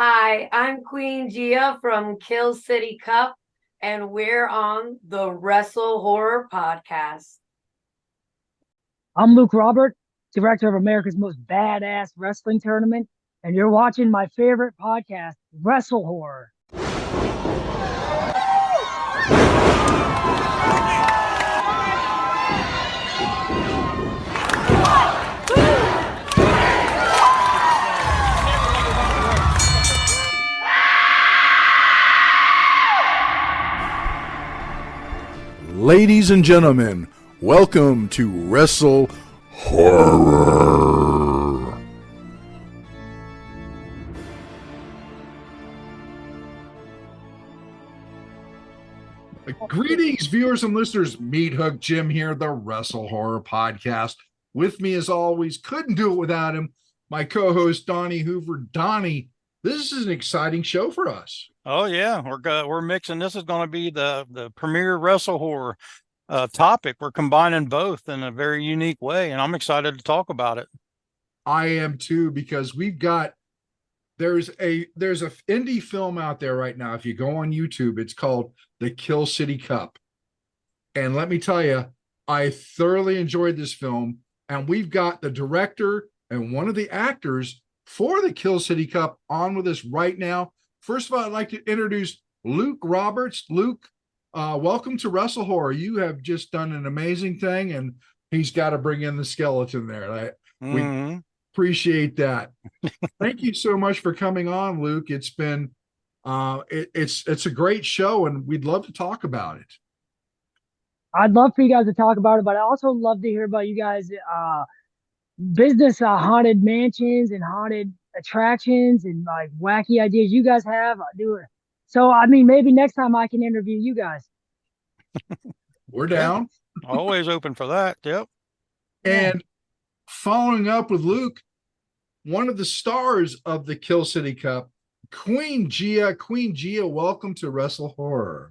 Hi, I'm Queen Gia from Kill City Cup, and we're on the Wrestle Horror Podcast. I'm Luke Robert, director of America's Most Badass Wrestling Tournament, and you're watching my favorite podcast, WrestleHorror. Ladies and gentlemen, welcome to Wrestle Horror. Greetings, viewers and listeners. Meathook Jim here, the Wrestle Horror Podcast. With me, as always, couldn't do it without him, my co-host Donnie Hoover. Donnie, this is an exciting show for us. Oh yeah, we're mixing. This is going to be the premier wrestle horror topic. We're combining both in a very unique way, and I'm excited to talk about it. I am too, because there's a indie film out there right now. If you go on YouTube, it's called The Kill City Cup, and let me tell you, I thoroughly enjoyed this film. And we've got the director and one of the actors for the Kill City Cup on with us right now. First of all, I'd like to introduce Luke Roberts. Luke, welcome to Wrestle Horror. You have just done an amazing thing, and he's got to bring in the skeleton there. We appreciate that. Thank you so much for coming on, Luke. It's been it's a great show, and we'd love to talk about it. I'd love for you guys to talk about it, but I also love to hear about you guys' business, haunted mansions and haunted attractions and like wacky ideas you guys have. Do it. So, I mean, maybe next time I can interview you guys. We're down. Always open for that. Yep. And following up with Luke, one of the stars of the Kill City Cup, Queen Gia. Queen Gia, welcome to Wrestle Horror.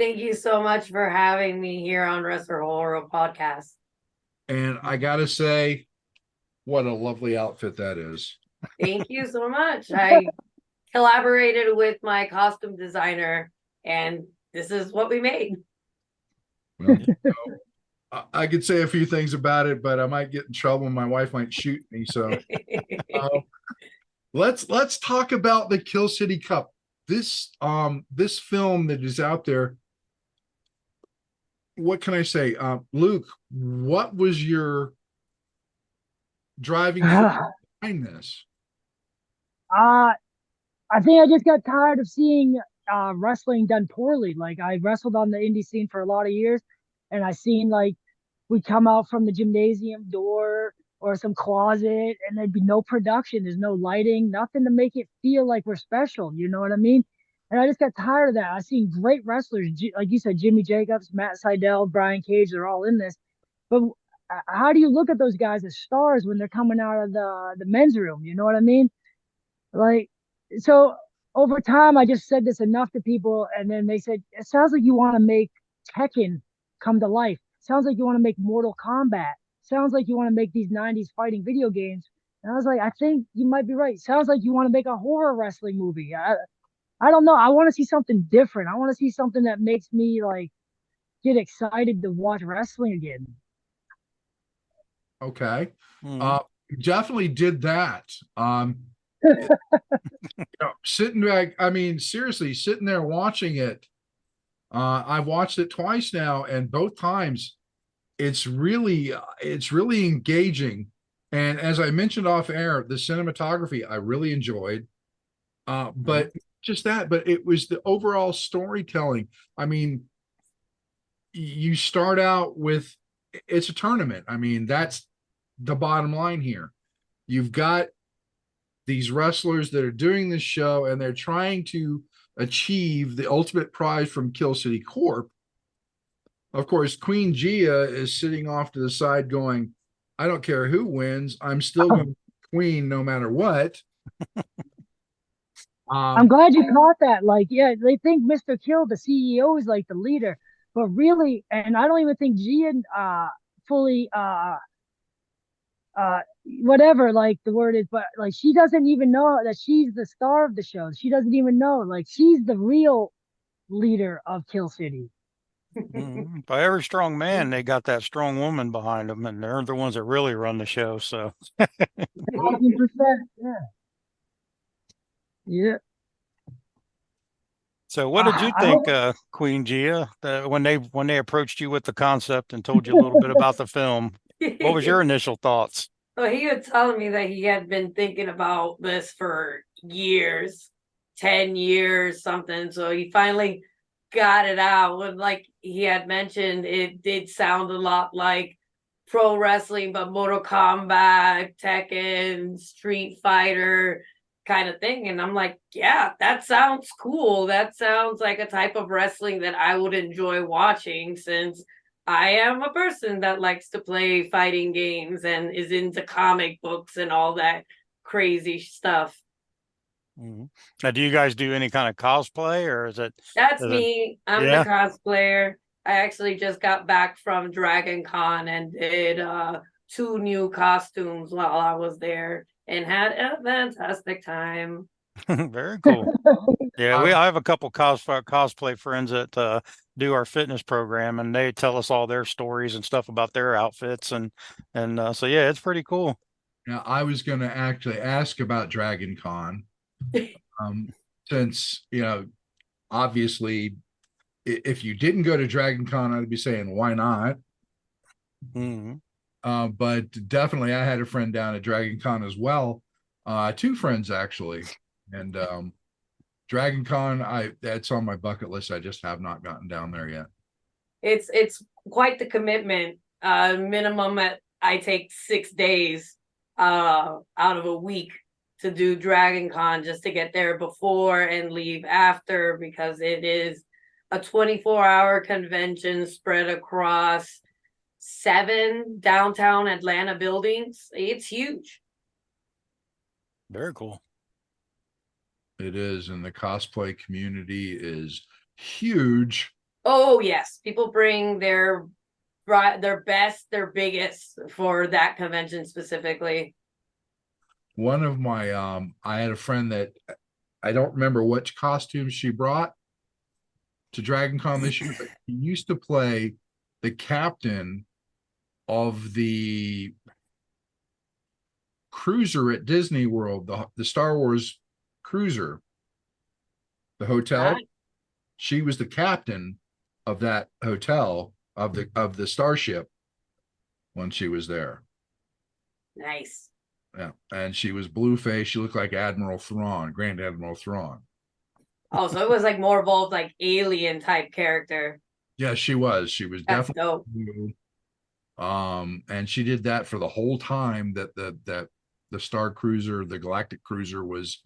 Thank you so much for having me here on Wrestle Horror Podcast. And I gotta say, what a lovely outfit that is. Thank you so much. I collaborated with my costume designer, and this is what we made. Well, I could say a few things about it, but I might get in trouble. My wife might shoot me. So let's talk about the Kill City Cup. This film that is out there. What can I say? Luke, what was your driving force behind this? I think I just got tired of seeing wrestling done poorly. Like I wrestled on the indie scene for a lot of years, and I seen like we come out from the gymnasium door or some closet, and there'd be no production. There's no lighting, nothing to make it feel like we're special. You know what I mean? And I just got tired of that. I've seen great wrestlers, like you said, Jimmy Jacobs, Matt Sydal, Brian Cage, they're all in this. But how do you look at those guys as stars when they're coming out of the men's room? You know what I mean? Like, so over time, I just said this enough to people, and then they said, it sounds like you want to make Tekken come to life. Sounds like you want to make Mortal Kombat. Sounds like you want to make these 90s fighting video games. And I was like, I think you might be right. Sounds like you want to make a horror wrestling movie. I don't know. I want to see something different. I want to see something that makes me like get excited to watch wrestling again. Okay. Definitely did that. Sitting back, I mean, seriously, sitting there watching it. I've watched it twice now, and both times it's really engaging. And as I mentioned off air, the cinematography I really enjoyed. But just that, but it was the overall storytelling. I mean, you start out with it's a tournament. I mean, that's the bottom line here. You've got these wrestlers that are doing this show, and they're trying to achieve the ultimate prize from Kill City Corp. Of course, Queen Gia is sitting off to the side going, I don't care who wins. I'm still going to be queen no matter what. I'm glad you caught that. Like, yeah, they think Mr. Kill, the CEO, is like the leader, but really, and I don't even think Gian fully whatever like the word is, but like she doesn't even know that she's the star of the show. She doesn't even know, like she's the real leader of Kill City. By every strong man, they got that strong woman behind them, and they're the ones that really run the show. So, 100%. Yeah. Yeah. so what did you I think, hope. Queen Gia, when they approached you with the concept and told you a little bit about the film? What was your initial thoughts? So he was telling me that he had been thinking about this for years, 10 years, something. So he finally got it out. When, like he had mentioned, it did sound a lot like pro wrestling, but Mortal Kombat, Tekken, Street Fighter kind of thing. And I'm like, yeah, that sounds cool. That sounds like a type of wrestling that I would enjoy watching, since I am a person that likes to play fighting games and is into comic books and all that crazy stuff. Now, do you guys do any kind of cosplay, or That's is it, me. I'm the yeah? cosplayer. I actually just got back from Dragon Con and did 2 new costumes while I was there and had a fantastic time. Very cool. Yeah, I have a couple cosplay friends that do our fitness program, and they tell us all their stories and stuff about their outfits, and so yeah, it's pretty cool. Now, I was going to actually ask about Dragon Con, since, obviously, if you didn't go to Dragon Con, I'd be saying, why not? Mhm. But definitely, I had a friend down at Dragon Con as well. Two friends, actually. And Dragon Con, that's on my bucket list. I just have not gotten down there yet. It's quite the commitment. Minimum I take 6 days out of a week to do Dragon Con, just to get there before and leave after, because it is a 24-hour convention spread across 7 downtown Atlanta buildings. It's huge. Very cool. It is, and the cosplay community is huge. Oh yes, people bring their best, their biggest for that convention specifically. One of my I had a friend that I don't remember which costume she brought to Dragon Con this year, but he used to play the captain of the cruiser at Disney World, the Star Wars cruiser, the hotel. Right. She was the captain of that hotel, of the starship, when she was there. Nice. Yeah, and she was blue faced. She looked like Admiral Thrawn, Grand Admiral Thrawn. Oh, so it was like more involved, like alien type character. Yeah, she was. She was That's definitely dope. blue. And she did that for the whole time that the Star Cruiser, the Galactic Cruiser, was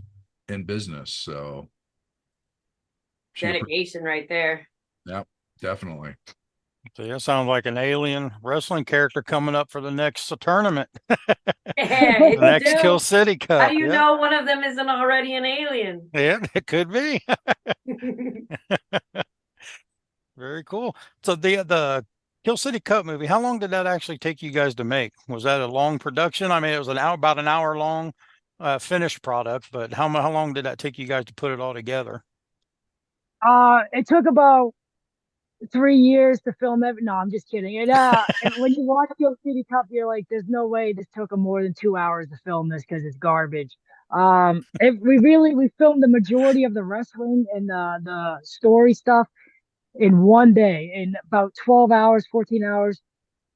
in business. So Dedication right there. yeah, definitely. So yeah, sounds like an alien wrestling character coming up for the next tournament, Yeah, the it next Kill do. City How Cup. do you Yeah, know one of them isn't already an alien? yeah, it could be. Very cool. So the Kill City Cup movie, how long did that actually take you guys to make? Was that a long production? I mean, it was about an hour long finished product, but how long did that take you guys to put it all together? It took about 3 years to film it. No, I'm just kidding. And when you watch Kill City Cup, you're like, there's no way this took them more than 2 hours to film this because it's garbage. We filmed the majority of the wrestling and the story stuff in one day, in about 12 hours, 14 hours.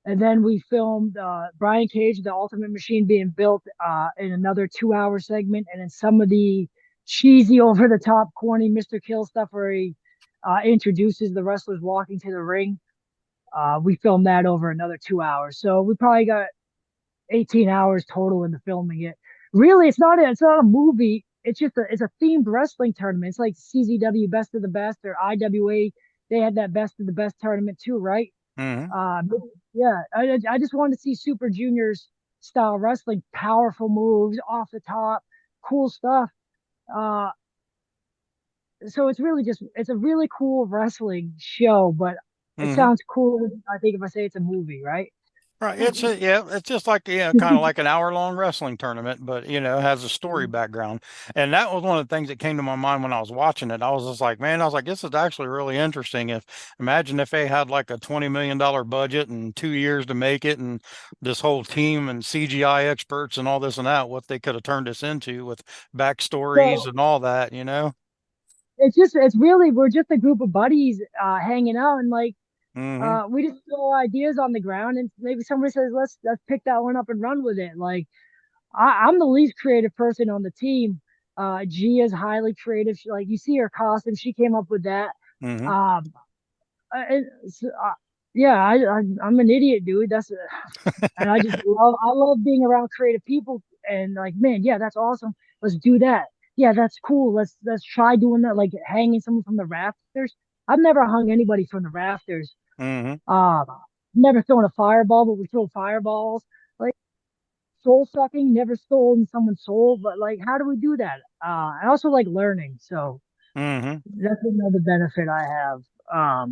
And then we filmed Brian Cage, the Ultimate Machine, being built in another 2 hour segment. And then some of the cheesy, over the top, corny Mr. Kill stuff where he introduces the wrestlers walking to the ring. We filmed that over another 2 hours. So we probably got 18 hours total into filming it. Really, it's not a movie. It's a themed wrestling tournament. It's like CZW Best of the Best, or IWA. They had that Best of the Best tournament too, right? Hmm. Yeah, I just wanted to see Super Juniors style wrestling, powerful moves off the top, cool stuff. Uh, so it's a really cool wrestling show, but it Hmm. sounds cool, I think, if I say it's a movie, right? Right. It's just like, kind of like an hour-long wrestling tournament, but has a story background. And that was one of the things that came to my mind when I was watching it. I was just like, man, I was like, this is actually really interesting. Imagine if they had like a $20 million budget and 2 years to make it, and this whole team and CGI experts and all this and that, what they could have turned this into with backstories So and all that, it's really, we're just a group of buddies hanging out, and like Mm-hmm. we just throw ideas on the ground, and maybe somebody says, let's pick that one up and run with it. Like I'm the least creative person on the team. Gia's highly creative. Like you see her costume, she came up with that. Mm-hmm. Um, yeah, I'm an idiot, dude. And I love being around creative people, and like, man, yeah, that's awesome. Let's do that. Yeah, that's cool. Let's try doing that, like hanging someone from the rafters. I've never hung anybody from the rafters. Mm-hmm. Um, never thrown a fireball, but we throw fireballs. Like soul sucking, never stolen someone's soul, but like, how do we do that? I also like learning, so Mm-hmm. that's another benefit I have.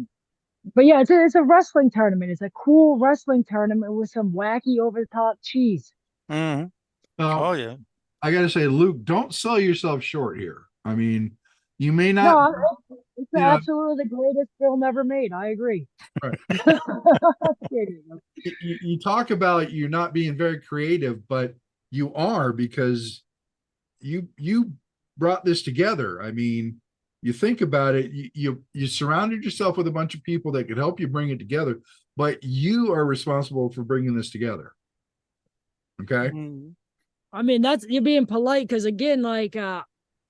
But yeah, it's a wrestling tournament. It's a cool wrestling tournament with some wacky over the top cheese. Mm-hmm. Oh Now, yeah. I got to say, Luke, don't sell yourself short here. I mean, you may not, No, it's you know, absolutely the greatest film ever made. I agree. right. Kidding. You talk about you not being very creative, but you are, because you brought this together. I mean, you think about it, you surrounded yourself with a bunch of people that could help you bring it together, but you are responsible for bringing this together. Okay. Mm-hmm. I mean, that's you're being polite because again, like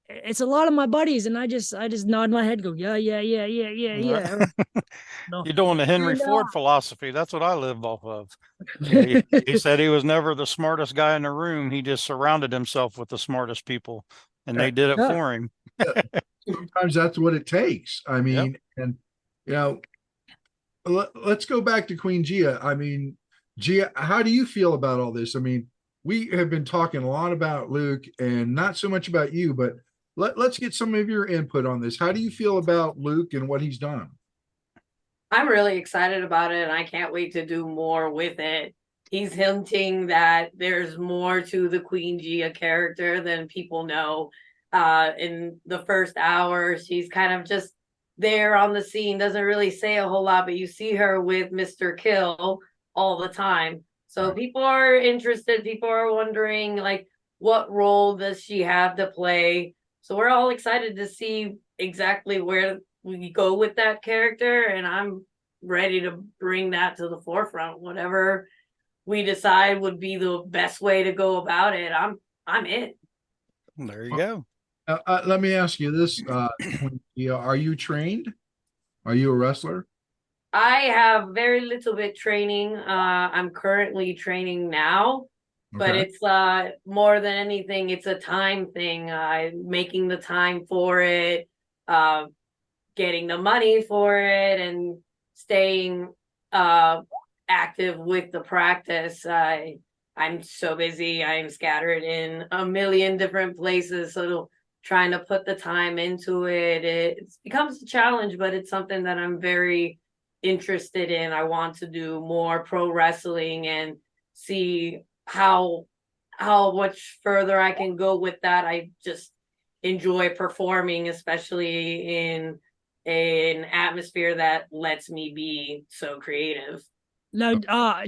it's a lot of my buddies, and I just nod my head, go yeah, yeah, yeah, yeah, yeah, yeah. No, You're doing the Henry and Ford philosophy. That's what I live off of. He said he was never the smartest guy in the room. He just surrounded himself with the smartest people, and they did it yeah. for him. Sometimes that's what it takes. I Yep. mean, and you know, let's go back to Queen Gia. I mean, Gia, how do you feel about all this? I mean, we have been talking a lot about Luke and not so much about you, but let's get some of your input on this. How do you feel about Luke and what he's done? I'm really excited about it, and I can't wait to do more with it. He's hinting that there's more to the Queen Gia character than people know. In the first hour, she's kind of just there on the scene, doesn't really say a whole lot, but you see her with Mr. Kill all the time. So Right. people are interested. People are wondering, like, what role does she have to play? So we're all excited to see exactly where we go with that character, and I'm ready to bring that to the forefront. Whatever we decide would be the best way to go about it, I'm in. There you go. Let me ask you this, Queen Gia, are you trained? Are you a wrestler? I have very little bit training. I'm currently training now, but Okay. it's more than anything, it's a time thing. Making the time for it, uh, getting the money for it, and staying active with the practice. I'm so busy. I'm scattered in a million different places, so trying to put the time into it becomes a challenge, but it's something that I'm very interested in. I want to do more pro wrestling and see how much further I can go with that. I just enjoy performing, especially in an atmosphere that lets me be so creative. Now,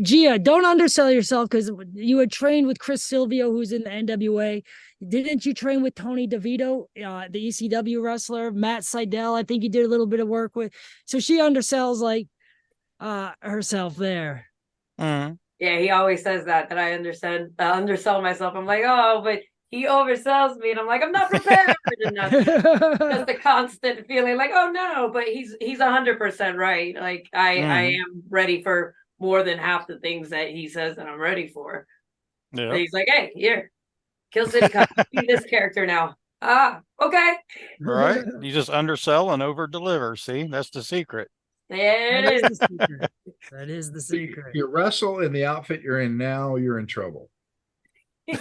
Gia, don't undersell yourself because you had trained with Chris Silvio, who's in the NWA. Didn't you train with Tony DeVito, the ECW wrestler? Matt Seidel, I think you did a little bit of work with. So she undersells like herself there. Mm-hmm. Yeah, he always says that I undersell myself. I'm like, oh, but he oversells me, and I'm like, I'm not prepared enough. Just a constant feeling like, oh no, but he's 100% right. Like I Mm-hmm. am ready for more than half the things that he says that I'm ready for. But Yep. he's like, hey, here, Kill City Cup, be this character now. Ah, okay. Right. You just undersell and over deliver. See, that's the secret. There That it is the secret. That is the secret. You wrestle in the outfit you're in now, you're in trouble. is.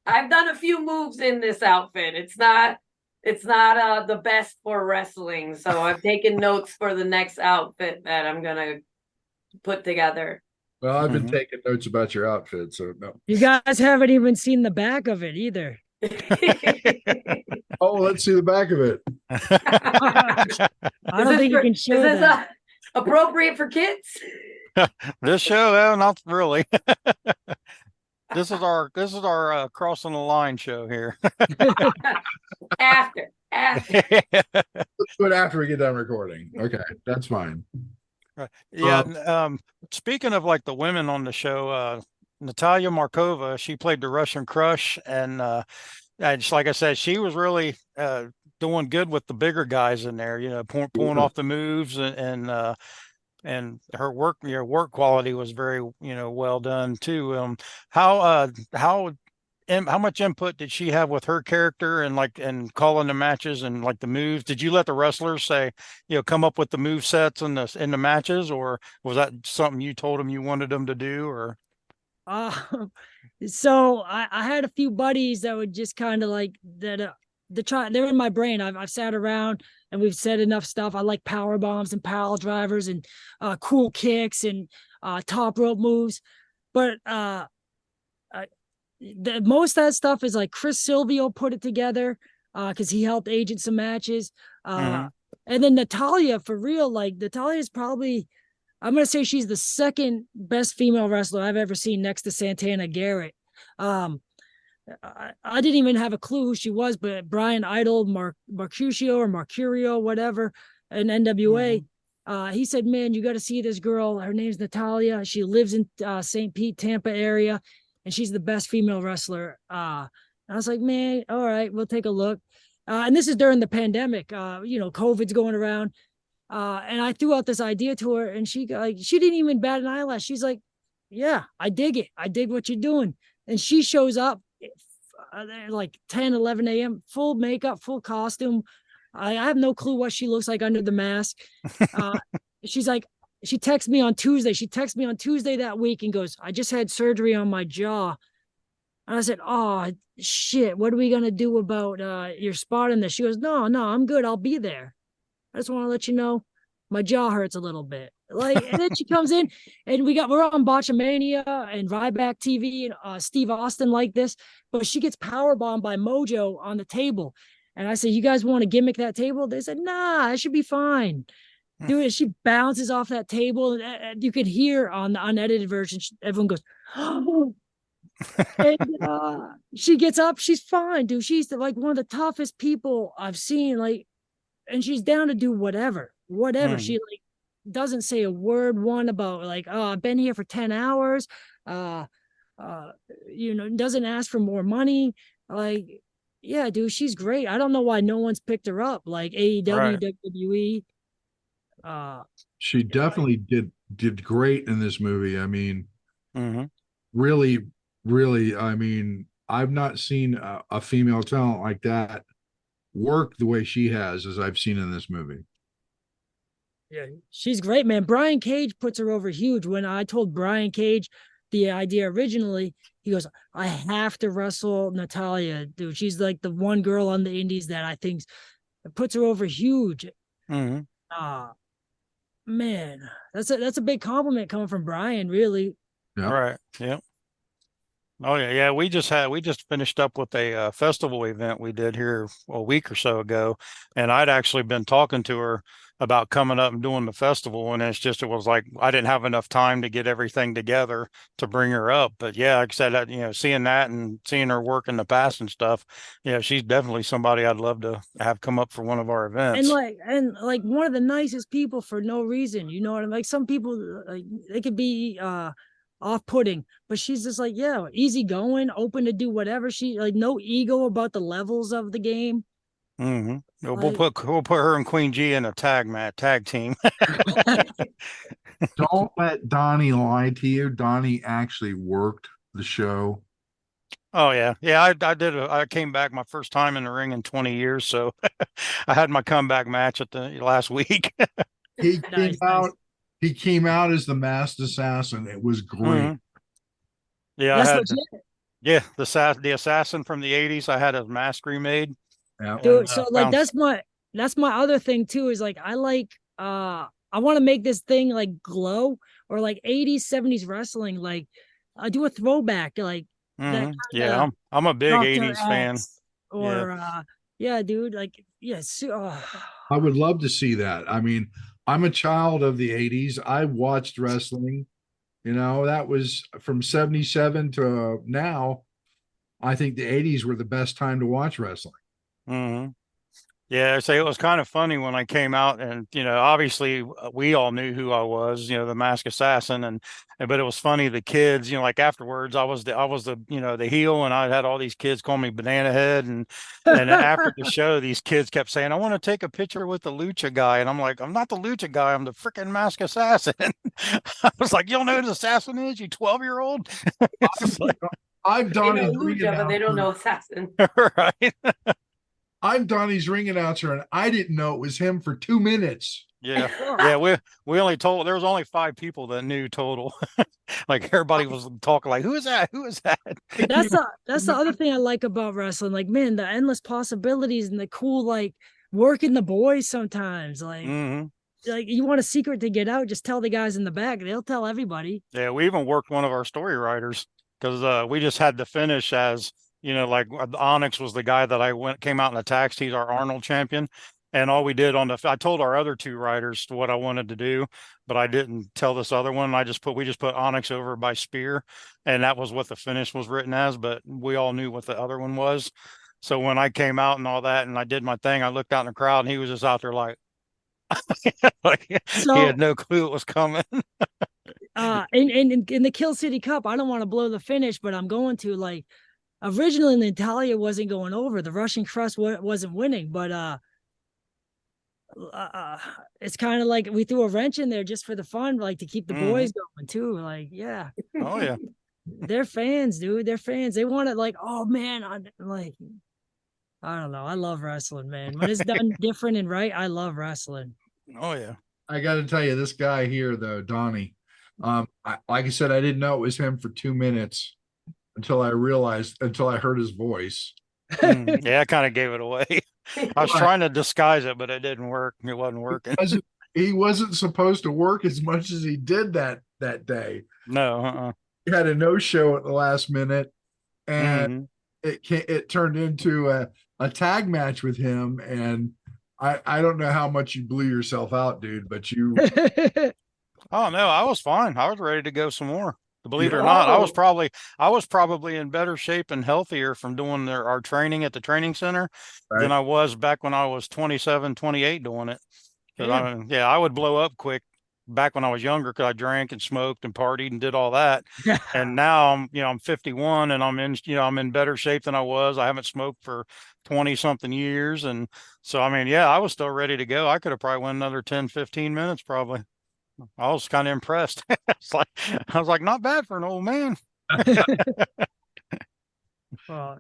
I've done a few moves in this outfit. It's not the best for wrestling, so I've taken notes for the next outfit that I'm gonna put together. Well, I've been Mhm. taking notes about your outfit, so no. You guys haven't even seen the back of it either. Oh, let's see the back of it. I don't think you can is show this that. appropriate for kids? This show, well, not really. This is our crossing the line show here. After. Let's do it after we get done recording. Okay, that's fine. Right. Yeah. Um, Speaking of like the women on the show, Natalia Markova, she played the Russian Crush, and just like I said, she was really doing good with the bigger guys in there. You know, pulling off the moves, and her work, work quality was very, well done too. How much input did she have with her character and calling the matches and like the moves? Did you let the wrestlers say, come up with the move sets in the matches, or was that something you told them you wanted them to do? Or Uh, so I had a few buddies that would just kind of like that. They're in my brain. I've sat around and we've said enough stuff. I like power bombs and pile drivers and cool kicks and top rope moves, but most of that stuff is like Chris Silvio put it together because he helped agent some matches. Mhm. And then Natalia, for real, like Natalia is probably, I'm gonna say she's the second best female wrestler I've ever seen next to Santana Garrett. I didn't even have a clue who she was, but Brian Idol, Mercurio, whatever, in NWA, he said, "Man, you got to see this girl. Her name's Natalia. She lives in St. Pete, Tampa area, and she's the best female wrestler." I was like, "Man, all right, we'll take a look." And this is during the pandemic. COVID's going around. And I threw out this idea to her, and she didn't even bat an eyelash. She's like, "Yeah, I dig it. I dig what you're doing." And she shows up like 10, 11 a.m., full makeup, full costume. I have no clue what she looks like under the mask. She's like, she texts me on Tuesday. She texts me on Tuesday that week and goes, "I just had surgery on my jaw." And I said, "Oh, shit. What are we going to do about your spot in this?" She goes, No, I'm good. I'll be there. I just want to let you know my jaw hurts a little bit. And then she comes in and we're on Botchamania and Ryback TV and Steve Austin like this, but she gets power bombed by Mojo on the table. And I said, "You guys want to gimmick that table?" They said, "Nah, it should be fine." Dude, she bounces off that table. And you could hear on the unedited version, everyone goes, "Oh." And she gets up. She's fine, dude. She's like one of the toughest people I've seen. And she's down to do whatever. She like doesn't say a word one about like, "Oh, I've been here for 10 hours." Uh doesn't ask for more money. Like, yeah, dude, she's great. I don't know why no one's picked her up. Like AEW, Right. WWE. she definitely did great in this movie. I mean, Mm-hmm. really, really, I mean, I've not seen a female talent like that work the way she has as I've seen in this movie. Yeah, she's great, man. Brian Cage puts her over huge. When I told Brian Cage the idea originally, he goes, "I have to wrestle Natalia, dude. She's like the one girl on the indies that I think puts her over huge." Mm-hmm. Man, that's a big compliment coming from Brian, really. Yeah. Right. Yeah. Oh yeah, yeah. We just finished up with a festival event we did here a week or so ago, and I'd actually been talking to her about coming up and doing the festival, and it was like I didn't have enough time to get everything together to bring her up. But yeah, like I said, seeing that and seeing her work in the past and stuff, yeah, she's definitely somebody I'd love to have come up for one of our And events. like one of the nicest people for no reason. You know what I mean? Like some people, like they could be off-putting, but she's just like, yeah, easygoing, open to do whatever. She like no ego about the levels of the game. Mm-hmm. Like, We'll put her and Queen Gia in a tag team. Don't let Donnie lie to you. Donnie actually worked the show. Oh yeah, yeah. I came back my first time in the ring in 20 years, so I had my comeback match at the last week. He came nice. out. He came out as the masked assassin. It was great. Mhm. Yeah, I That's had legit, the assassin from the 80s. I had his mask remade, Yeah. and dude. So like found that's my other thing too. Is like I like I want to make this thing like glow, or like 80s, 70s wrestling, like do a throwback, like that kind Yeah, of I'm a big Dr. 80s fan. X, Yeah. or yeah, dude, like yes. I would love to see that. I mean, I'm a child of the 80s. I watched wrestling, that was from 77 to now. I think the 80s were the best time to watch wrestling. hmm Yeah, so it was kind of funny when I came out, and obviously we all knew who I was, the Masked Assassin, but it was funny, the kids, like afterwards I was the the heel, and I had all these kids call me Banana Head, and after the show these kids kept saying, I want to take a picture with the Lucha guy, and I'm like, I'm not the Lucha guy, I'm the freaking Masked Assassin. I was like, you don't know who the assassin is, you 12-year-old? It's like, I'm They know Donnie's ring Lucha, but they don't announcer. know Assassin. right. I'm Donnie's ring announcer, and I didn't know it was him for 2 minutes. Yeah. Yeah, we only told, there was only 5 people that knew total. Like everybody was talking like, who is that? Who is that? That's the other thing I like about wrestling. Like, man, the endless possibilities and the cool, like, working the boys sometimes. hmm Like you want a secret to get out, just tell the guys in the back. They'll tell everybody. Yeah, we even worked one of our story writers because we just had to finish as, like Onyx was the guy that came out and attacked. He's our Arnold champion. And all we did I told our other 2 writers what I wanted to do, but I didn't tell this other one. We just put Onyx over by Spear, and that was what the finish was written as, but we all knew what the other one was. So when I came out and all that and I did my thing, I looked out in the crowd and he was just out there like, like he had So no clue it was coming. in the Kill City Cup, I don't want to blow the finish, but I'm going to, like, originally Natalia wasn't going over. The Russian Crust wasn't winning, but it's kind of like we threw a wrench in there just for the fun, like to keep the boys going too. Like, yeah, Oh yeah. they're fans, dude. They're fans. They want it, like, oh man, I don't know. I love wrestling, man. When it's done different and right, I love wrestling. Oh yeah. I got to tell you, this guy here, though, Donnie, like I said, I didn't know it was him for 2 minutes until I heard his voice. Yeah, I kind of gave it away. I was trying to disguise it, but it didn't work. It wasn't working. He wasn't supposed to work as much as he did that day. No. He had a no-show at the last minute, and it turned into a tag match with him. And I don't know how much you blew yourself out, dude, but you. Oh no, I was fine. I was ready to go some more. Believe it or Yeah. not, I was probably in better shape and healthier from doing our training at the training center than Right. I was back when I was 27, 28 doing it. Because I would blow up quick back when I was younger because I drank and smoked and partied and did all that. And now I'm 51 and I'm in better shape than I was. I haven't smoked for 20 something years. And so, I was still ready to go. I could have probably went another 10, 15 minutes probably. I was kind of impressed. I was like, not bad for an old man. Well,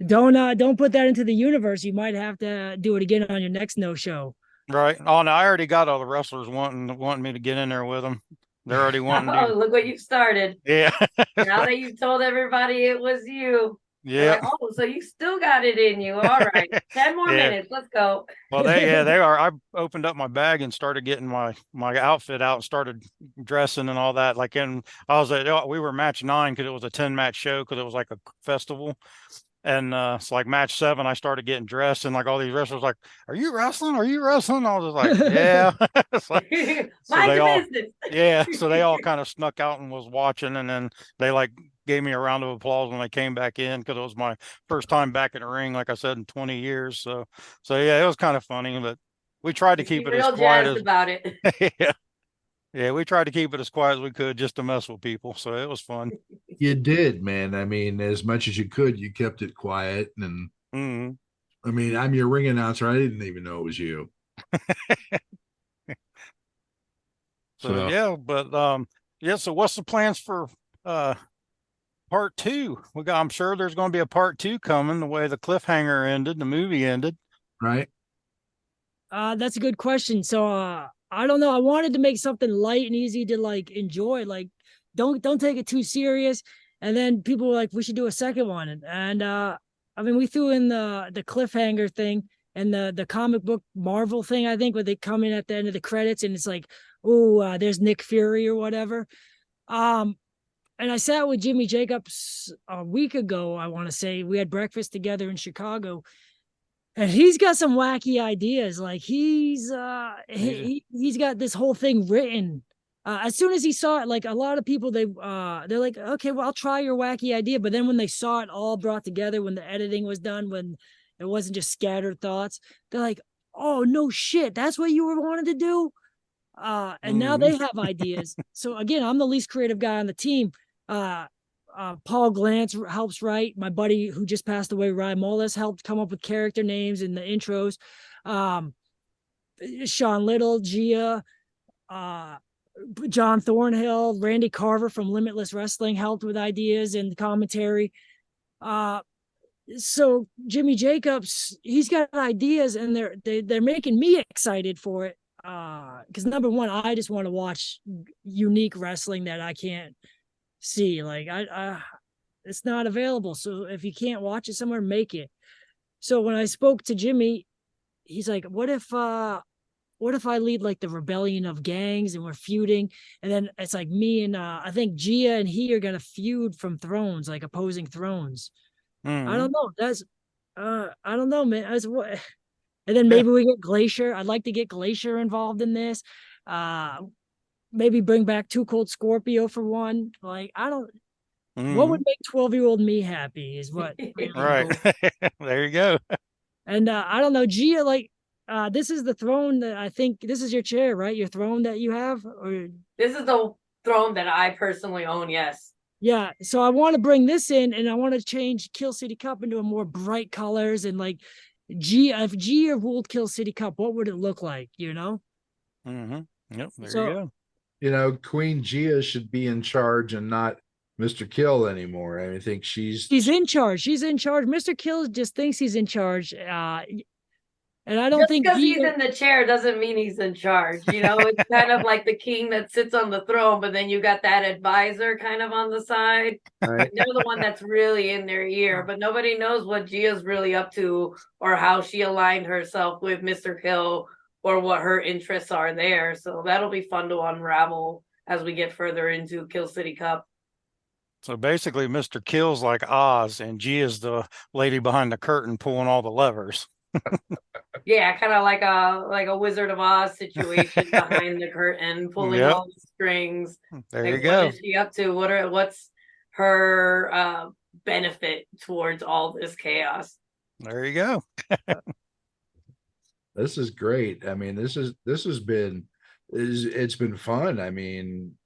don't put that into the universe. You might have to do it again on your next no show. Right. Oh no, I already got all the wrestlers wanting me to get in there with them. They're already wanting Oh, to. look what you started. Yeah. Now that you told everybody it was you. Yeah. Like, oh, so you still got it in you. All right. 10 more Yeah. minutes. Let's go. Well, they are. I opened up my bag and started getting my outfit out and started dressing and all that. We were match 9 because it was a 10-match show because it was like a festival. And it's like match 7, I started getting dressed, and like all these wrestlers like, "Are you wrestling? Are you wrestling?" I was like, "Yeah." It's like, so Mind they your all, business. yeah. So they all kind of snuck out and was watching, and then they like gave me a round of applause when they came back in because it was my first time back in the ring, like I said, in 20 years. So yeah, it was kind of funny, but we tried to keep it as Real quiet jazzed as about it. yeah. Yeah, we tried to keep it as quiet as we could just to mess with people. So it was fun. You did, man. I mean, as much as you could, you kept it quiet. And Mhm. I mean, I'm your ring announcer. I didn't even know it was you. So yeah, but yeah, so what's the plans for part 2? I'm sure there's going to be a part 2 coming the way the cliffhanger ended, the movie ended. Right. That's a good question. So I don't know. I wanted to make something light and easy to, like, enjoy. Like, don't take it too serious. And then people were like, we should do a second one. And we threw in the cliffhanger thing and the comic book Marvel thing, I think, where they come in at the end of the credits and it's like, oh, there's Nick Fury or whatever. And I sat with Jimmy Jacobs a week ago. I want to say we had breakfast together in Chicago, and he's got some wacky ideas. Like he's got this whole thing written. As soon as he saw it, like a lot of people, they're like, okay, well, I'll try your wacky idea. But then when they saw it all brought together, when the editing was done, when it wasn't just scattered thoughts, they're like, oh no shit, that's what you were wanting to do. And now they have ideas. So again, I'm the least creative guy on the team. Paul Glantz helps write. My buddy who just passed away, Ryan Moles, helped come up with character names in the intros. Sean Little, Gia, John Thornhill, Randy Carver from Limitless Wrestling helped with ideas and commentary. So Jimmy Jacobs, he's got ideas, and they're making me excited for it. Because number one, I just want to watch unique wrestling that I can't see. Like it's not available. So if you can't watch it somewhere, make it. So when I spoke to Jimmy, he's like, what if I lead like the rebellion of gangs and we're feuding, and then it's like me and I think Gia and he are gonna feud from thrones, like opposing thrones. I don't know. That's I don't know, man. That's what. And then maybe we get Glacier. I'd like to get Glacier involved in this. Maybe bring back Too Cold Scorpio for one. Like, I don't. What would make 12-year-old me happy is what. Really Right. There you go. And I don't know, Gia. Like, this is the throne that I think this is your chair, right? Your throne that you have, or This is the throne that I personally own. Yes. yeah. So I want to bring this in, and I want to change Kill City Cup into a more bright colors and like. If Gia ruled Kill City Cup, what would it look like? You know? Yep. There So- you go. You know, Queen Gia should be in charge and not Mr. Kill anymore. I think she's in charge. She's in charge. Mr. Kill just thinks he's in charge. And I don't Just think because he's Gia, in the chair doesn't mean he's in charge. You know, it's kind of like the king that sits on the throne, but then you got that advisor kind of on the side. right. They're the one that's really in their ear, but nobody knows what Gia's really up to or how she aligned herself with Mr. Kill or what her interests are there. So that'll be fun to unravel as we get further into Kill City Cup. So basically, Mr. Kill's like Oz, and G is the lady behind the curtain pulling all the levers. Yeah, kind of like a Wizard of Oz situation behind the curtain, pulling Yep. all the strings. There Like, you go. what is she up to? What's her benefit towards all this chaos? There you go. This is great. I mean, it's been fun. I mean,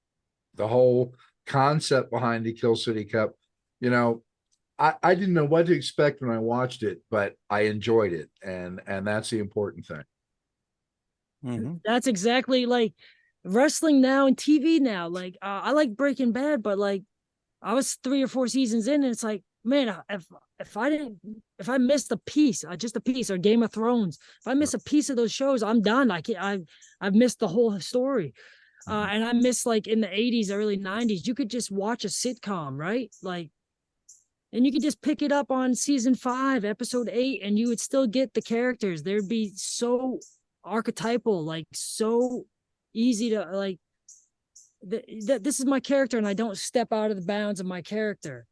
the whole concept behind the Kill City Cup, you know, I didn't know what to expect when I watched it, but I enjoyed it, and that's the important thing. that's exactly like wrestling now and TV now. Like, I like Breaking Bad, but like, I was 3 or 4 seasons in, and it's like, man, if I missed a piece, just a piece, or Game of Thrones, if I miss a piece of those shows, I'm done. I've missed the whole story. And I miss like in the 80s, early 90s, you could just watch a sitcom, right? Like, and you could just pick it up on season 5, episode 8, and you would still get the characters. They'd be so archetypal, like so easy to like. This is my character, and I don't step out of the bounds of my character.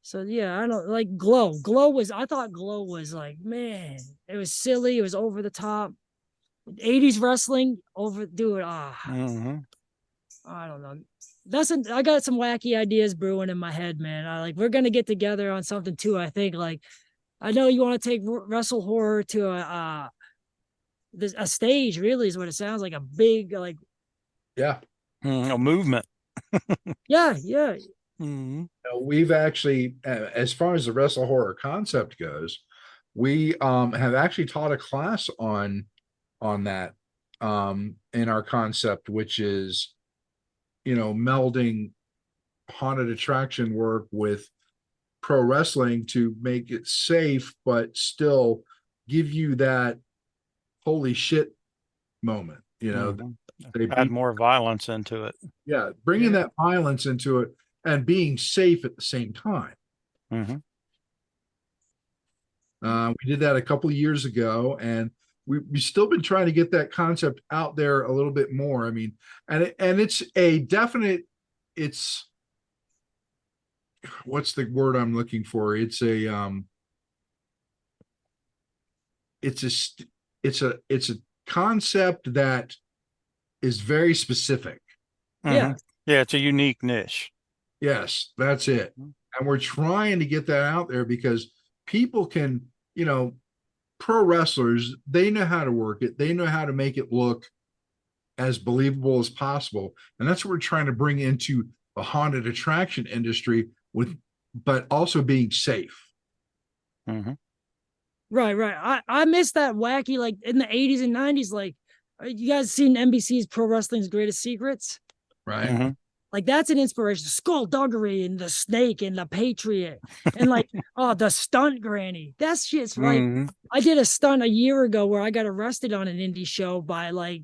So yeah, I don't like Glow. I thought Glow was like, man, it was silly, it was over the top. 80s wrestling, overdo it. I don't know. I got some wacky ideas brewing in my head, man. We're gonna get together on something too. I think like I know you want to take WrestleHorror to a stage. Really, is what it sounds like. A big like Yeah. A movement. yeah. We've actually, as far as the WrestleHorror concept goes, we have actually taught a class on that in our concept, which is, you know, melding haunted attraction work with pro wrestling to make it safe, but still give you that holy shit moment, you know. They Add more violence into it. Yeah, bringing that violence into it and being safe at the same time. We did that a couple of years ago, and we've still been trying to get that concept out there a little bit more. I mean, and it's a definite, it's, what's the word I'm looking for? It's a concept that is very specific. Yeah. Yeah, it's a unique niche. Yes, that's it. And we're trying to get that out there because people can, pro wrestlers, they know how to work it. They know how to make it look as believable as possible. And that's what we're trying to bring into the haunted attraction industry but also being safe. Right. I miss that wacky, like in the 80s and 90s. Like, you guys seen NBC's Pro Wrestling's Greatest Secrets? Right. Like, that's an inspiration. Skullduggery and the Snake and the Patriot and like, oh, the stunt granny. That shit's like, I did a stunt a year ago where I got arrested on an indie show by like,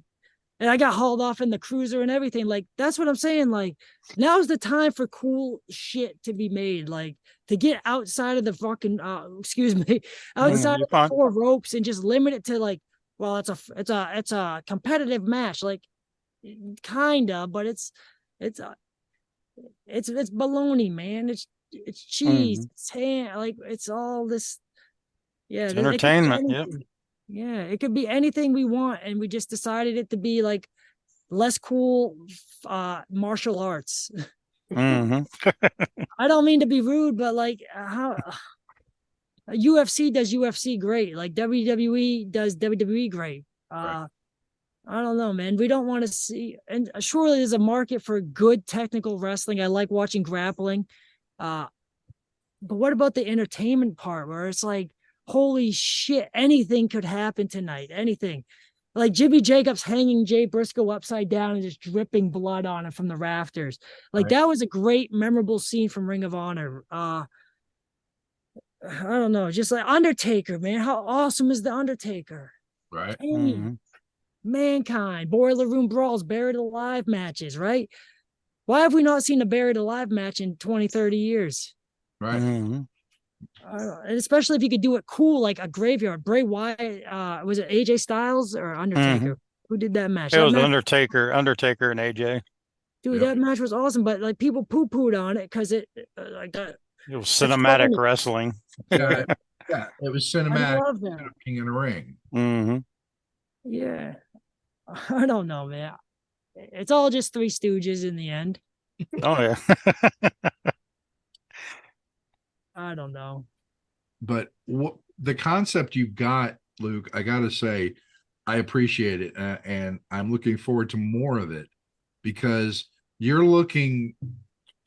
and I got hauled off in the cruiser and everything. Like, that's what I'm saying. Like, now's the time for cool shit to be made. Like, to get outside of the fucking, excuse me, outside of the four ropes and just limit it to like, well, it's a competitive match. Like, kinda, but it's baloney, man. It's cheese, it's ham, like it's all this. Yeah, it's entertainment. Yep. Yeah, it could be anything we want, and we just decided it to be like less cool martial arts. I don't mean to be rude, but like how UFC does UFC great, like WWE does WWE great. Right. I don't know, man. We don't want to see, and surely there's a market for good technical wrestling. I like watching grappling. But what about the entertainment part where it's like, holy shit, anything could happen tonight. Anything. Like Jimmy Jacobs hanging Jay Briscoe upside down and just dripping blood on him from the rafters. Like, that was a great, memorable scene from Ring of Honor. I don't know. Just like Undertaker, man. How awesome is the Undertaker? Right. Mankind, Boiler Room Brawls, Buried Alive matches, right? Why have we not seen a Buried Alive match in 20, 30 years? Right. And especially if you could do it cool, like a graveyard. Bray Wyatt, was it AJ Styles or Undertaker? Who did that match? It was Undertaker and AJ. Dude, that match was awesome, but like people poo-pooed on it because it was cinematic wrestling. Yeah, it was cinematic. I love that. Being in a ring. Yeah. I don't know, man. It's all just Three Stooges in the end. Oh yeah. I don't know. But the concept you've got, Luke, I gotta say, I appreciate it, and I'm looking forward to more of it because you're looking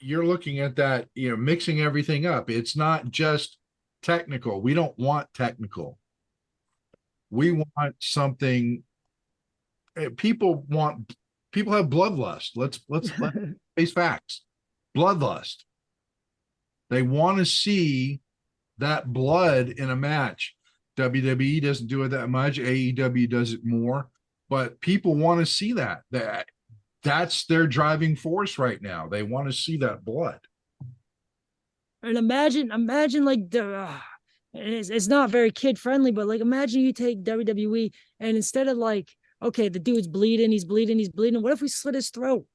at that, mixing everything up. It's not just technical. We don't want technical. We want something. People have bloodlust. Let's face facts. Bloodlust. They want to see that blood in a match. WWE doesn't do it that much. AEW does it more, but people want to see that. That's their driving force right now. They want to see that blood. And imagine like it's not very kid friendly, but like imagine you take WWE and instead of like, okay, the dude's bleeding, he's bleeding. What if we slit his throat?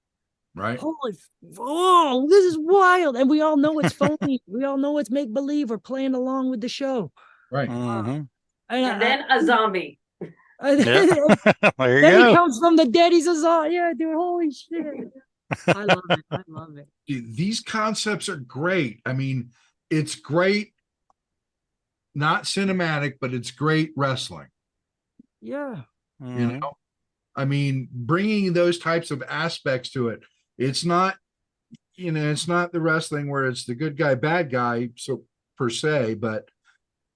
Right. Oh, this is wild. And we all know it's phony. We all know it's make believe. We're playing along with the show. Right. And then a zombie. There you go. He comes from the dead. He's a zombie. Yeah, dude. Holy shit. I love it. These concepts are great. I mean, it's great, not cinematic, but it's great wrestling. Yeah. I mean, bringing those types of aspects to it. It's not, it's not the wrestling where it's the good guy, bad guy, so per se, but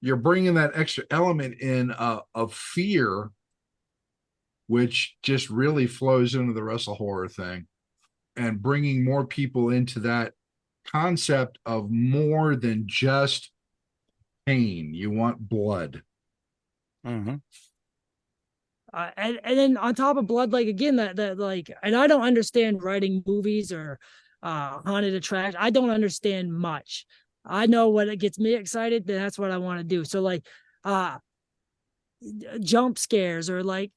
you're bringing that extra element in of fear, which just really flows into the WrestleHorror thing, and bringing more people into that concept of more than just pain. You want blood. And then on top of blood, like again, that like, and I don't understand writing movies or haunted attraction. I don't understand much. I know what it gets me excited. That's what I want to do. So like, jump scares, or like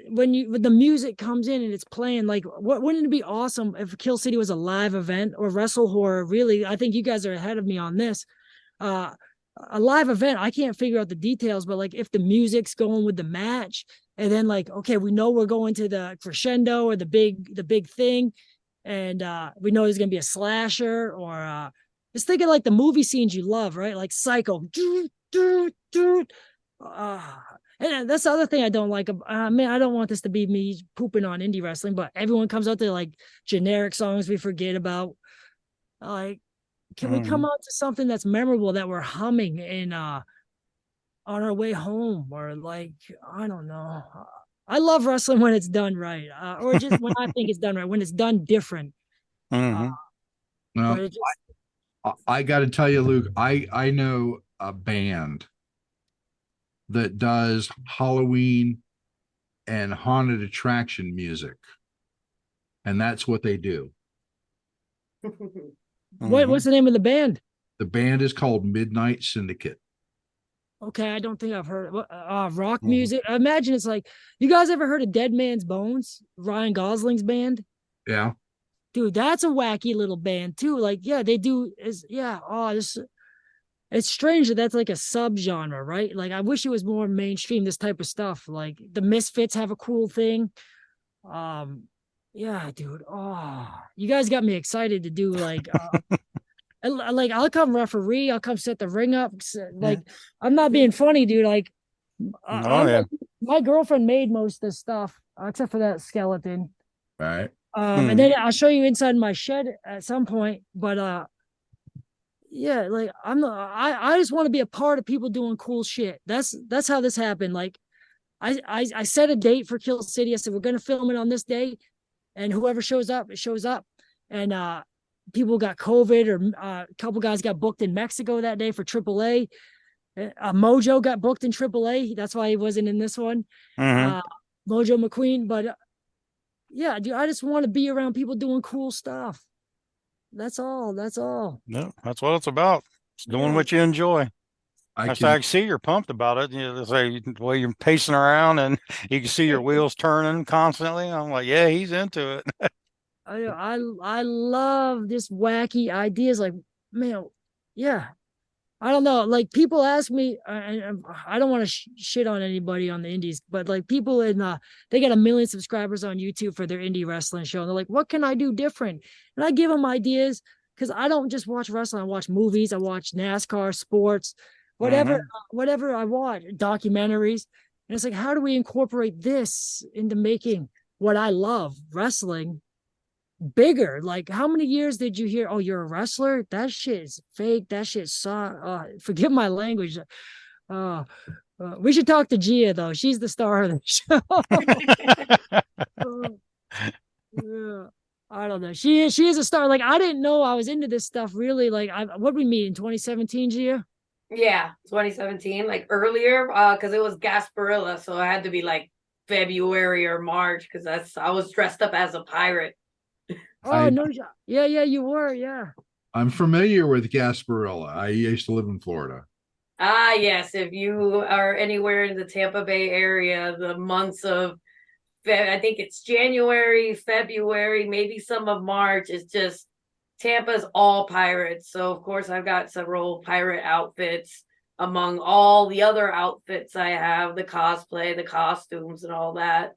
when the music comes in and it's playing. Like, wouldn't it be awesome if Kill City was a live event, or WrestleHorror? Really, I think you guys are ahead of me on this. Uh, a live event, I can't figure out the details, but like if the music's going with the match, and then like, okay, we know we're going to the crescendo or the big thing, and we know there's gonna be a slasher, or just thinking like the movie scenes you love, right? Like Psycho. And that's the other thing I don't like. Man, I don't want this to be me pooping on indie wrestling, but everyone comes out to like generic songs we forget about. Like, can we come out to something that's memorable that we're humming in on our way home, or like, I don't know. I love wrestling when it's done right, or just when I think it's done right, when it's done different. Well, But it just, I got to tell you, Luke, I know a band that does Halloween and haunted attraction music, and that's what they do. what's the name of the band? The band is called Midnight Syndicate. Okay, I don't think I've heard rock music. I imagine it's like, you guys ever heard of Dead Man's Bones? Ryan Gosling's band? Yeah. Dude, that's a wacky little band too. Like, yeah, they do it's strange that that's like a subgenre, right? Like, I wish it was more mainstream, this type of stuff. Like the Misfits have a cool thing. Yeah, dude. Oh, you guys got me excited to do like like, I'll come referee, I'll come set the ring up. Like, I'm not being funny, dude. Like, my girlfriend made most of the stuff, except for that skeleton. Right. And then I'll show you inside my shed at some point. But yeah, like, I just want to be a part of people doing cool shit. That's how this happened. Like, I set a date for Kill City. I said, we're gonna film it on this day, and whoever shows up, it shows up. And people got COVID, or a couple guys got booked in Mexico that day for AAA. Mojo got booked in AAA. That's why he wasn't in this one. Mojo McQueen. But yeah, dude, I just want to be around people doing cool stuff. That's all. No, that's what it's about. It's doing what you enjoy. I see you're pumped about it. You know, say the way you're pacing around and you can see your wheels turning constantly. I'm like, yeah, he's into it. I love this wacky ideas. Like, man, yeah. I don't know. Like, people ask me, and I don't want to shit on anybody on the indies, but like, people in they got 1 million subscribers on YouTube for their indie wrestling show, and they're like, what can I do different? And I give them ideas, because I don't just watch wrestling. I watch movies, I watch NASCAR, sports, whatever I watch, documentaries. And it's like, how do we incorporate this into making what I love, wrestling, bigger? Like, how many years did you hear, oh, you're a wrestler? That shit is fake. That shit saw. Forgive my language. We should talk to Gia, though. She's the star of the show. Yeah, I don't know. She is a star. Like, I didn't know I was into this stuff, really. Like, what we meet in 2017, Gia? Yeah, 2017, like earlier, because it was Gasparilla, so it had to be like February or March, because I was dressed up as a pirate. Oh, no. Yeah, you were. Yeah. I'm familiar with Gasparilla. I used to live in Florida. Ah, yes. If you are anywhere in the Tampa Bay area, the months of, I think it's January, February, maybe some of March, it's just Tampa's all pirates. So, of course, I've got several pirate outfits among all the other outfits I have, the cosplay, the costumes, and all that.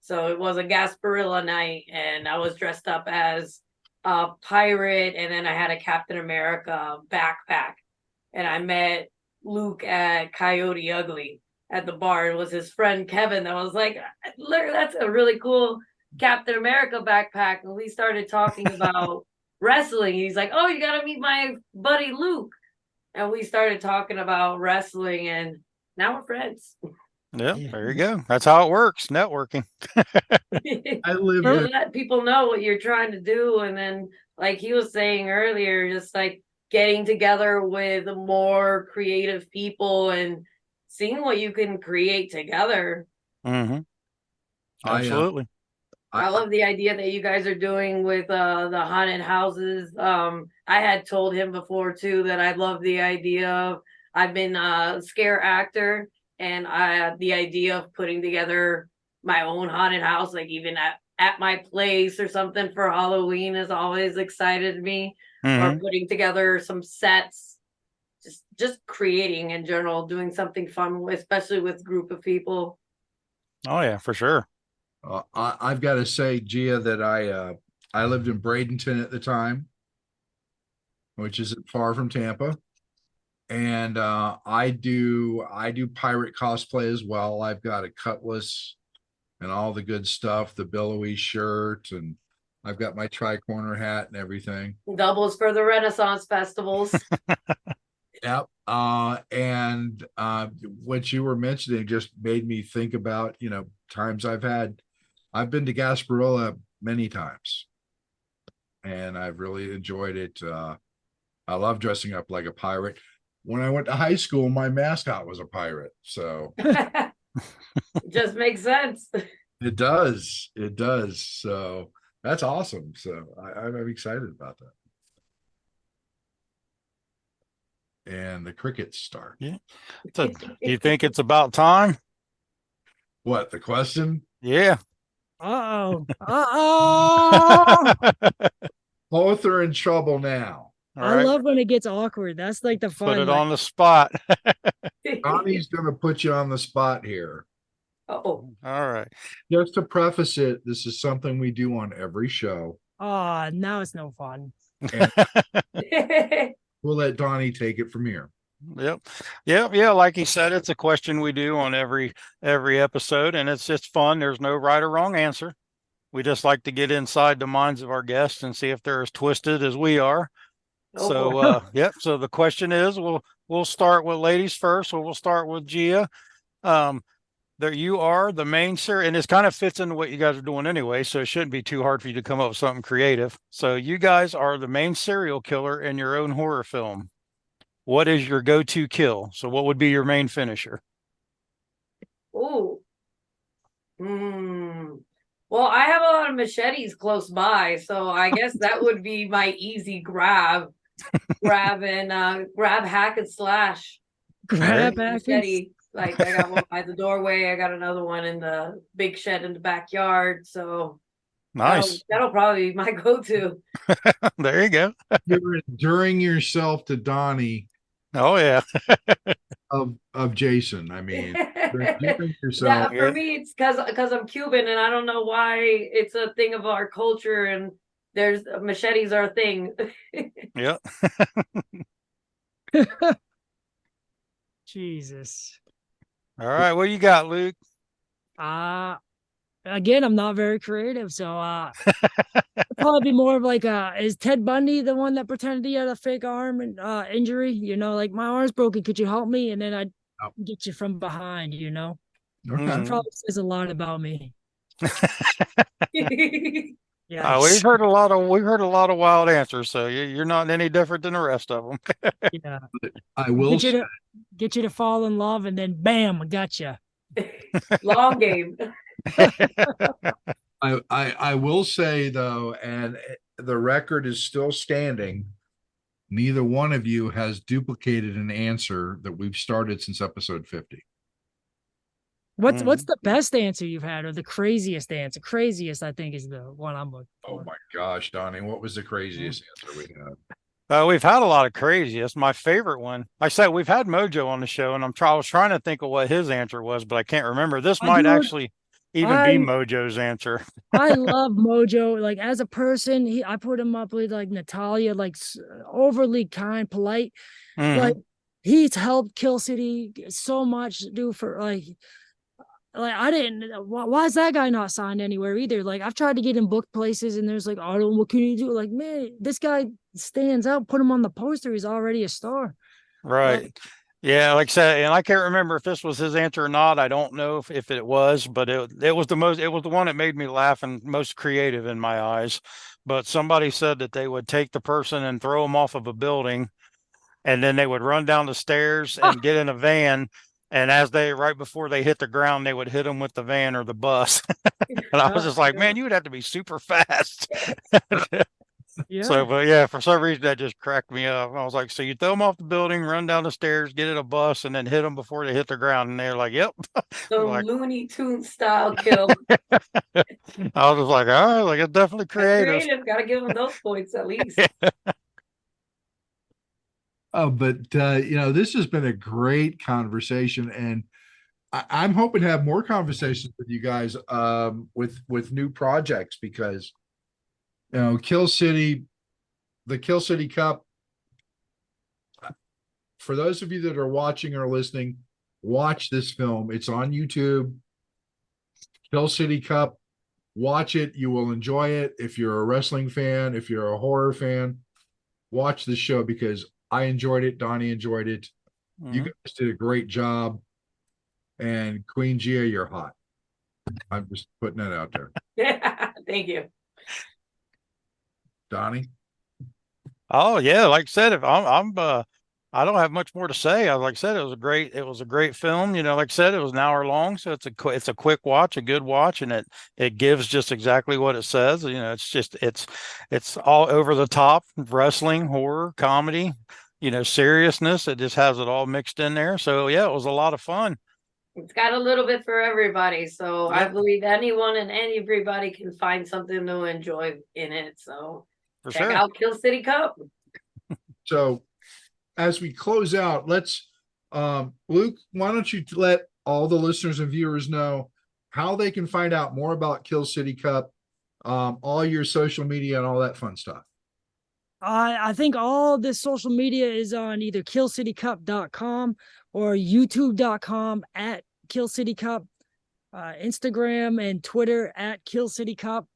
So it was a Gasparilla night, and I was dressed up as a pirate, and then I had a Captain America backpack. And I met Luke at Coyote Ugly at the bar. It was his friend Kevin that was like, look, that's a really cool Captain America backpack. And we started talking about wrestling. He's like, oh, you got to meet my buddy Luke. And we started talking about wrestling, and now we're friends. Yeah, there you go. That's how it works. Networking. I live to let people know what you're trying to do. And then, like he was saying earlier, just like getting together with more creative people and seeing what you can create together. Absolutely. I love the idea that you guys are doing with the haunted houses. I had told him before too that I love the idea of, I've been a scare actor, and the idea of putting together my own haunted house, like even at my place or something for Halloween, has always excited me. Or putting together some sets, just creating in general, doing something fun, especially with a group of people. Oh yeah, for sure. I've got to say, Gia, that I lived in Bradenton at the time, which isn't far from Tampa. And I do pirate cosplay as well. I've got a cutlass and all the good stuff, the billowy shirt, and I've got my tri-corner hat and everything. Doubles for the Renaissance festivals. Yep. And what you were mentioning just made me think about, times I've been to Gasparilla many times, and I've really enjoyed it. I love dressing up like a pirate. When I went to high school, my mascot was a pirate, so It just makes sense. it does. So that's awesome. So I'm excited about that. And the crickets start. Yeah. So do you think it's about time? What, the question? Yeah. Uh-oh. Uh-oh. Both are in trouble now. All I right. love when it gets awkward. That's like the fun. Put it like, on the spot. Donnie's going to put you on the spot here. Oh, All right. Just to preface it, this is something we do on every show. oh, now it's no fun. And we'll let Donnie take it from here. Yep. Yeah. Like he said, it's a question we do on every episode, and it's just fun. There's no right or wrong answer. We just like to get inside the minds of our guests and see if they're as twisted as we are. So, yep. So the question is, we'll start with ladies first. So we'll start with Gia. There you are, the main serial, and this kind of fits into what you guys are doing anyway, so it shouldn't be too hard for you to come up with something creative. So you guys are the main serial killer in your own horror film. What is your go-to kill? So what would be your main finisher? oh. Well, I have a lot of machetes close by, so I guess that would be my easy grab. Grab, hack and slash. Grab Machete. Like, I got one by the doorway, I got another one in the big shed in the backyard. So Nice. that'll probably be my go-to. There you go. You're enduring yourself to Donnie Oh yeah. of Jason. I mean, you're enduring yourself. For me, it's because I'm Cuban, and I don't know why it's a thing of our culture, and there's machetes are a thing. Yeah. Jesus. All right. What you got, Luke? Again, I'm not very creative, so it'd probably be more of like is Ted Bundy the one that pretended he had a fake arm and injury? Like my arm's broken, could you help me? And then I'd get you from behind, Okay. It probably says a lot about me. Yeah. We've heard a lot of wild answers, so you're not any different than the rest of them. Yeah. I will get you to fall in love, and then bam, I got you. Long game. I will say though, and the record is still standing, neither one of you has duplicated an answer that we've started since episode 50. What's the best answer you've had, or the craziest answer? Craziest, I think, is the one I'm looking for. Oh my gosh, Donnie, what was the craziest answer we had? We've had a lot of craziest. My favorite one, like I said, we've had Mojo on the show, and I was trying to think of what his answer was, but I can't remember. This might actually even be Mojo's answer. I love Mojo. Like, as a person, I put him up with like Natalia, like overly kind, polite. Like, he's helped Kill City so much to do for like I didn't. Why is that guy not signed anywhere either? Like, I've tried to get him booked places, and there's like, oh, what can you do? Like, man, this guy stands out. Put him on the poster. He's already a star. Right. Yeah, like I said, and I can't remember if this was his answer or not. I don't know if it was, but it was the one that made me laugh and most creative in my eyes. But somebody said that they would take the person and throw them off of a building, and then they would run down the stairs and get in a van. And right before they hit the ground, they would hit them with the van or the bus. And I was just like, man, you would have to be super fast. Yeah. So, but yeah, for some reason that just cracked me up. I was like, so you throw them off the building, run down the stairs, get in a bus, and then hit them before they hit the ground. And they're like, yep. The Like, Looney Tune style kill. I was just like, all right, like it's definitely creative. Creative, gotta give them those points at least. Oh, but this has been a great conversation, and I'm hoping to have more conversations with you guys with new projects, because Kill City, the Kill City Cup. For those of you that are watching or listening, watch this film. It's on YouTube. Kill City Cup. Watch it. You will enjoy it. If you're a wrestling fan, if you're a horror fan, watch this show, because I enjoyed it. Donnie enjoyed it. You guys did a great job. And Queen Gia, you're hot. I'm just putting that out there. Yeah, thank you. Donnie? Oh yeah, like I said, if I don't have much more to say. Like I said, it was a great film. Like I said, it was an hour long, so it's a quick watch, a good watch, and it gives just exactly what it says. It's all over the top, wrestling, horror, comedy, seriousness. It just has it all mixed in there. So yeah, it was a lot of fun. It's got a little bit for everybody, so I Yep. believe anyone and everybody can find something to enjoy in it. So For check sure. out Kill City Cup. So as we close out, let's Luke, why don't you let all the listeners and viewers know how they can find out more about Kill City Cup, all your social media and all that fun stuff. I think all this social media is on either killcitycup.com or youtube.com at killcitycup, Instagram and Twitter at killcitycup,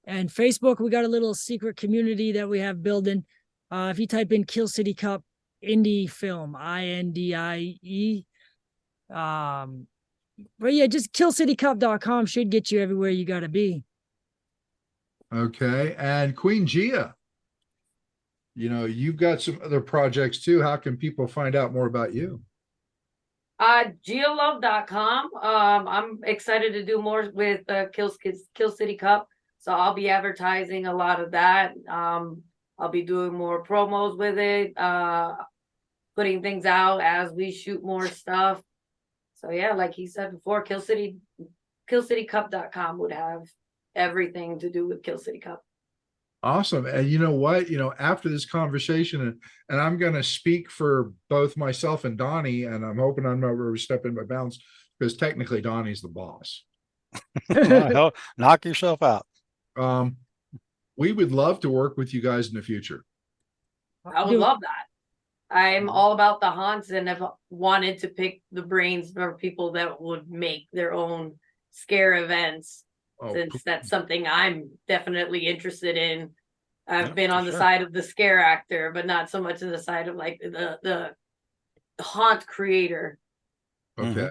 and Facebook. We got a little secret community that we have building. If you type in Kill City Cup indie film, INDIE, but yeah, just killcitycup.com should get you everywhere you got to be. Okay. And Queen Gia, you've got some other projects too. How can people find out more about you? GiaLove.com. I'm excited to do more with Kill City Cup, so I'll be advertising a lot of that. I'll be doing more promos with it, putting things out as we shoot more stuff. So yeah, like he said before, killcitycup.com would have everything to do with Kill City Cup. Awesome. And you know what? After this conversation, and I'm going to speak for both myself and Donnie, and I'm hoping I'm not overstepping my bounds, because technically Donnie's the boss. Well, knock yourself out. We would love to work with you guys in the future. I would love that. I'm all about the haunts, and have wanted to pick the brains for people that would make their own scare events. Since that's something I'm definitely interested in. I've been on the side of the scare actor, but not so much on the side of like the haunt creator. Okay.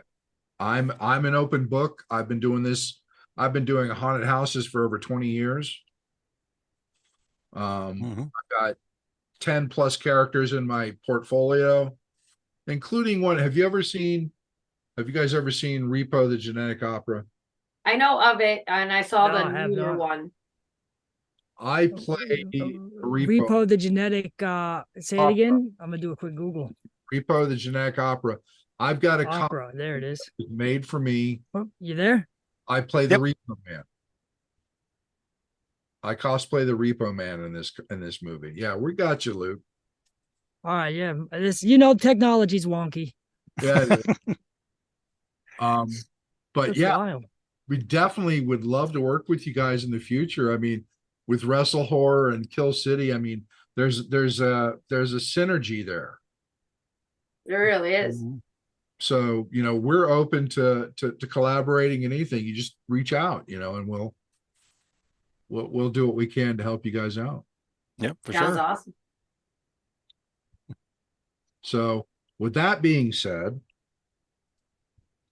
I'm an open book. I've been doing this. I've been doing haunted houses for over 20 years. I've got 10 plus characters in my portfolio, including one. Have you guys ever seen Repo, the Genetic Opera? I know of it, and I saw No, I have the newer not. one. I play Repo the Genetic. Say it again. I'm gonna do a quick Google. Repo, the Genetic Opera. I've got a Opera. There it is. made for me. Oh, you there? I play the Repo Man. I cosplay the Repo Man in this movie. Yeah, we got you, Luke. All right, yeah. This, technology's wonky. Yeah. But That's yeah, wild. we definitely would love to work with you guys in the future. I mean, with WrestleHorror and Kill City, I mean, there's a synergy there. There really is. So, we're open to collaborating in anything. You just reach out, and we'll do what we can to help you guys out. Yep, for Sounds sure. awesome. So with that being said,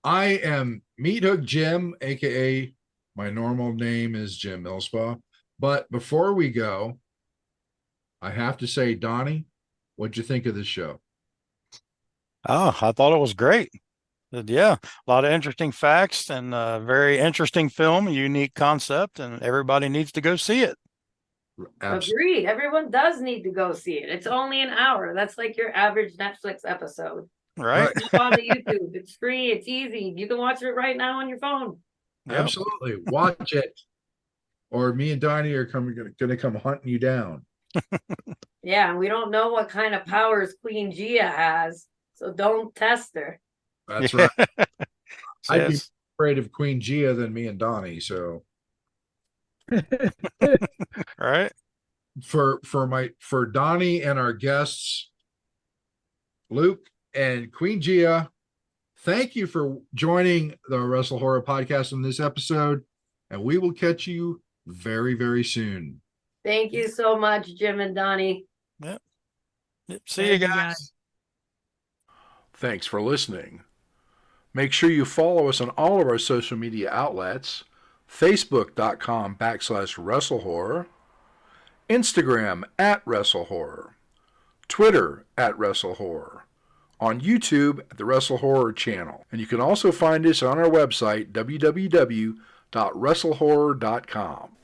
I am Meathook Jim, aka my normal name is Jim Millspaugh. But before we go, I have to say, Donnie, what'd you think of this show? Oh, I thought it was great. Yeah, a lot of interesting facts and a very interesting film, a unique concept, and everybody needs to go see it. Agreed. Everyone does need to go see it. It's only an hour. That's like your average Netflix episode. Right? It's on the YouTube. It's free. It's easy. You can watch it right now on your phone. Yep. Absolutely. Watch it. Or me and Donnie are going to come hunting you down. Yeah, and we don't know what kind of powers Queen Gia has, so don't test her. That's right. I'd be Yes. afraid of Queen Gia than me and Donnie. So Right? for Donnie and our guests, Luke and Queen Gia, thank you for joining the Wrestle Horror podcast in this episode, and we will catch you very, very soon. Thank you so much, Jim and Donnie. Yep. See you Thank you, guys. Thanks for listening. Make sure you follow us on all of our social media outlets: Facebook.com/WrestleHorror, Instagram @WrestleHorror, Twitter @WrestleHorror, on YouTube at the WrestleHorror channel. And you can also find us on our website, www.WrestleHorror.com.